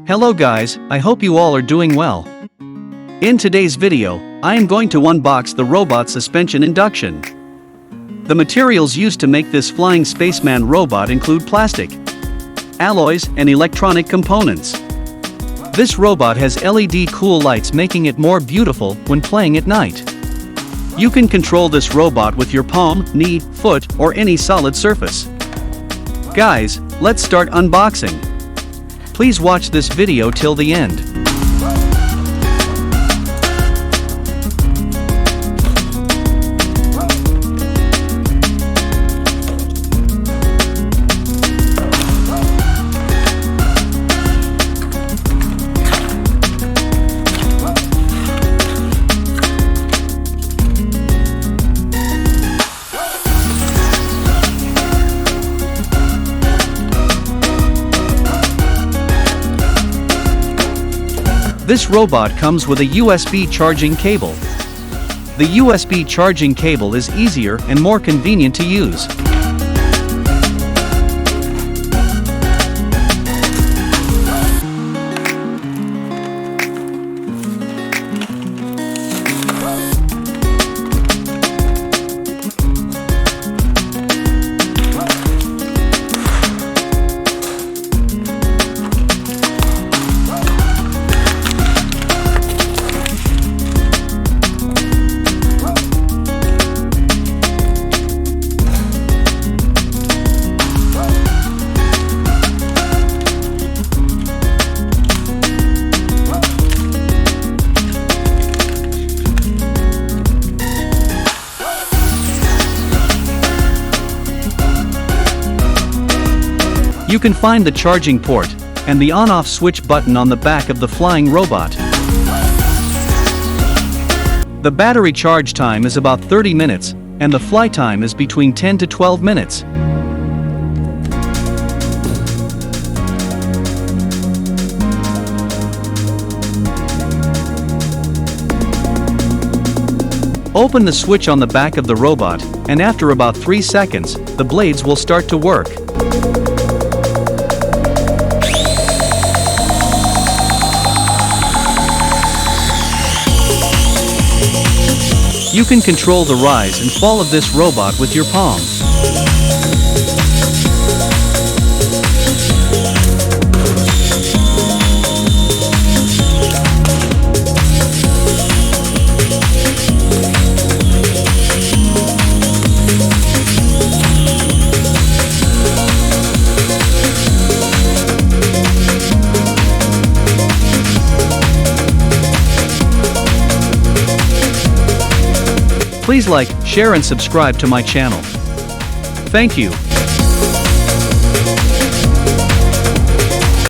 Hello guys, I hope you all are doing well. In today's video, I am going to unbox the Robot Suspension Induction. The materials used to make this flying spaceman robot include plastic, alloys, and electronic components. This robot has LED cool lights, making it more beautiful when playing at night. You can control this robot with your palm, knee, foot, or any solid surface. Guys, let's start unboxing. Please watch this video till the end. This robot comes with a USB charging cable. The USB charging cable is easier and more convenient to use. You can find the charging port and the on-off switch button on the back of the flying robot. The battery charge time is about 30 minutes, and the fly time is between 10 to 12 minutes. Open the switch on the back of the robot, and after about 3 seconds, the blades will start to work. You can control the rise and fall of this robot with your palm. Please like, share and subscribe to my channel. Thank you.